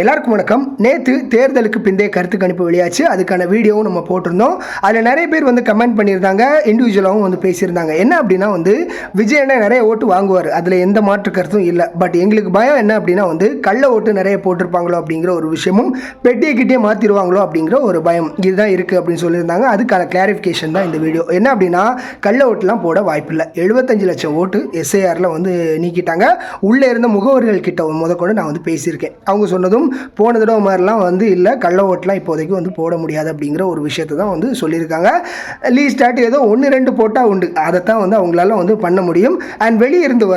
எல்லாருக்கும் வணக்கம். நேற்று தேர்தலுக்கு பிந்தைய கருத்து கணிப்பு வெளியாச்சு. அதுக்கான வீடியோவும் நம்ம போட்டிருந்தோம். அதில் நிறைய பேர் வந்து கமெண்ட் பண்ணியிருந்தாங்க, இண்டிவிஜுவலாகவும் வந்து பேசியிருந்தாங்க. என்ன அப்படின்னா வந்து விஜய் அண்ணா நிறைய ஓட்டு வாங்குவார், அதில் எந்த மாற்று கருத்தும் இல்லை. பட் எங்களுக்கு பயம் என்ன அப்படின்னா வந்து கள்ள ஓட்டு நிறைய போட்டிருப்பாங்களோ அப்படிங்கிற ஒரு விஷயமும், பெட்டியை கிட்டே மாற்றிடுவாங்களோ அப்படிங்கிற ஒரு பயம் இதுதான் இருக்குது அப்படின்னு சொல்லியிருந்தாங்க. அதுக்கான கிளாரிஃபிகேஷன் தான் இந்த வீடியோ. என்ன அப்படின்னா கள்ள ஓட்டுலாம் போட வாய்ப்பில்லை. 75 லட்சம் ஓட்டு எஸ்ஐஆரில் வந்து நீக்கிட்டாங்க. உள்ளே இருந்த முகவர்கள் கிட்ட முதற்கொண்டு நான் வந்து பேசியிருக்கேன். அவங்க சொன்னதும் போன தடவை மாதிரிலாம் வந்து இல்லை, கள்ள ஓட்டெலாம் இப்போதைக்கு வந்து போட முடியாது அப்படிங்கிற ஒரு விஷயத்தை தான் வந்து சொல்லியிருக்காங்க. லீஸ்டாட் ஏதோ 1-2 போட்டால் உண்டு, அதைத்தான் வந்து அவங்களால வந்து பண்ண முடியும். அண்ட் வெளியிருந்து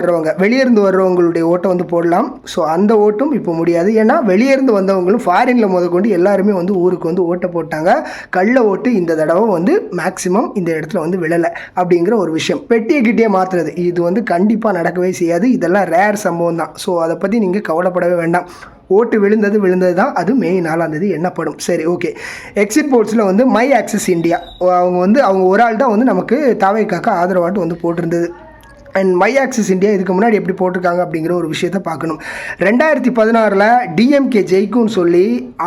வர்றவங்களுடைய ஓட்டை வந்து போடலாம். ஸோ அந்த ஓட்டும் இப்போ முடியாது. ஏன்னா வெளியிருந்து வந்தவங்களும் ஃபாரினில் முதற்கொண்டு எல்லாருமே வந்து ஊருக்கு வந்து ஓட்டை போட்டாங்க. கள்ள ஓட்டு இந்த தடவை வந்து மேக்சிமம் இந்த இடத்துல வந்து விழலை அப்படிங்கிற ஒரு விஷயம். பெட்டியை கிட்டே மாற்றுறது இது வந்து கண்டிப்பாக நடக்கவே செய்யாது. இதெல்லாம் ரேர் சம்பவம் தான். ஸோ அதை பற்றி நீங்கள் கவலைப்படவே வேண்டாம். ஓட்டு விழுந்தது தான். அது மே 4 எண்ணப்படும். சரி, ஓகே. எக்ஸிட் போல்ஸில் வந்து மை ஆக்சஸ் இந்தியா அவங்க ஒரு ஆள் தான் வந்து நமக்கு தாவேக்காக ஆதரவாட்டு வந்து போட்டிருந்தது. அண்ட் மை ஆக்சஸ் இந்தியா இதுக்கு முன்னாடி எப்படி போட்டிருக்காங்க அப்படிங்கிற ஒரு விஷயத்த பார்க்கணும். 2016 டிஎம்கே ஜெயிக்கும்னு சொல்லி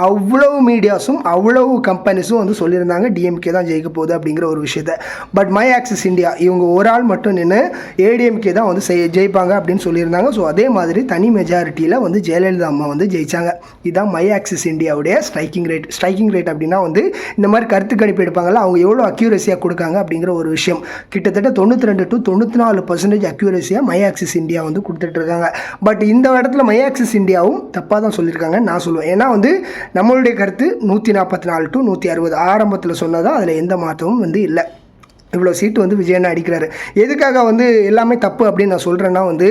அவ்வளவு மீடியாஸும் அவ்வளவு கம்பெனிஸும் வந்து சொல்லியிருந்தாங்க டிஎம்கே தான் ஜெயிக்க போகுது அப்படிங்கிற ஒரு விஷயத்த. பட் மை ஆக்சஸ் இந்தியா இவங்க ஒரு ஆள் மட்டும் நின்று ஏடிஎம்கே தான் வந்து ஜெயிப்பாங்க அப்படின்னு சொல்லியிருந்தாங்க. ஸோ அதே மாதிரி தனி மெஜாரிட்டியில் வந்து ஜெயலலிதா அம்மா வந்து ஜெயித்தாங்க. இதுதான் மை ஆக்சஸ் இந்தியாவுடைய ஸ்ட்ரைக்கிங் ரேட் அப்படின்னா வந்து இந்த மாதிரி கருத்து கணிப்பு எடுப்பாங்கல்ல, அவங்க எவ்வளோ அக்யூரஸியாக கொடுக்காங்க அப்படிங்கிற ஒரு விஷயம். கிட்டத்தட்ட 92 to 94% அக்யூரஸியாக மை ஆக்சிஸ் இந்தியா வந்து கொடுத்துட்ருக்காங்க. பட் இந்த இடத்துல மை ஆக்சிஸ் இந்தியாவும் தப்பாக தான் சொல்லியிருக்காங்கன்னு நான் சொல்லுவேன். ஏன்னா வந்து நம்மளுடைய கருத்து 144 to 160 ஆரம்பத்தில் சொன்னதான், அதில் எந்த மாற்றமும் வந்து இல்லை. இவ்வளோ சீட்டு வந்து விஜயண்ணா அடிக்கிறாரு. எதுக்காக வந்து எல்லாமே தப்பு அப்படின்னு நான் சொல்கிறேன்னா வந்து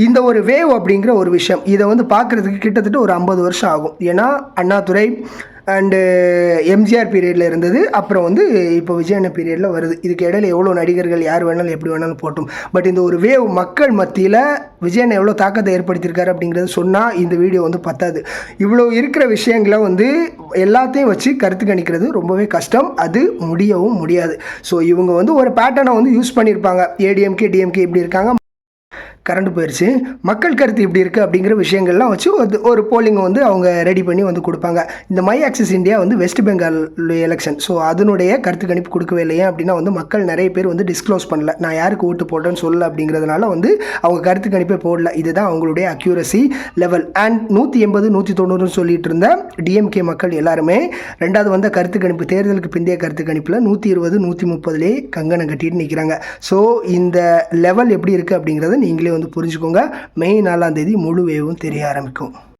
இந்த ஒரு வேவ் அப்படிங்கிற ஒரு விஷயம், இதை வந்து பார்க்குறதுக்கு கிட்டத்தட்ட ஒரு 50 வருஷம் ஆகும். ஏன்னா அண்ணாதுரை அண்டு எம்ஜிஆர் பீரியடில் இருந்தது, அப்புறம் வந்து இப்போ விஜயண்ணா பீரியடில் வருது. இதுக்கு இடையில எவ்வளோ நடிகர்கள் யார் வேணாலும் எப்படி வேணாலும் போட்டும். பட் இந்த ஒரு வேவ் மக்கள் மத்தியில் விஜயண்ணா எவ்வளோ தாக்கத்தை ஏற்படுத்தியிருக்காரு அப்படிங்கிறது சொன்னால் இந்த வீடியோ வந்து பத்தாது. இவ்வளோ இருக்கிற விஷயங்களை வந்து எல்லாத்தையும் வச்சு கருத்து கணிக்கிறது ரொம்பவே கஷ்டம். அது முடியவும் முடியாது. ஸோ இவங்க வந்து ஒரு பேட்டர்னை வந்து யூஸ் பண்ணியிருப்பாங்க. ஏடிஎம்கே டிஎம்கே இப்படி இருக்காங்க, கரண்ட் போயிடுச்சு, மக்கள் கருத்து இப்படி இருக்குது அப்படிங்கிற விஷயங்கள்லாம் வச்சு ஒரு போலிங்கை வந்து அவங்க ரெடி பண்ணி வந்து கொடுப்பாங்க. இந்த மை ஆக்சஸ் இந்தியா வந்து வெஸ்ட் பெங்கால் எலெக்ஷன். ஸோ அதனுடைய கருத்து கணிப்பு கொடுக்கவே இல்லையா அப்படின்னா வந்து மக்கள் நிறைய பேர் வந்து டிஸ்க்ளோஸ் பண்ணல, நான் யாருக்கு ஓட்டு போட்டேன்னு சொல்லலை அப்படிங்கிறதுனால வந்து அவங்க கருத்து கணிப்பே போடல. இதுதான் அவங்களுடைய அக்யூரசி லெவல். அண்ட் 180 190 சொல்லிட்டு இருந்த டிஎம்கே மக்கள் எல்லாருமே ரெண்டாவது வந்த கருத்து கணிப்பு, தேர்தலுக்கு பிந்தைய கருத்து கணிப்பில் 120 130 கங்கணம் கட்டிட்டு நிற்கிறாங்க. ஸோ இந்த லெவல் எப்படி இருக்குது அப்படிங்கிறத நீங்களே வந்து புரிஞ்சுக்கோங்க. மே 4 முழு வேவும் தெரிய ஆரம்பிக்கும்.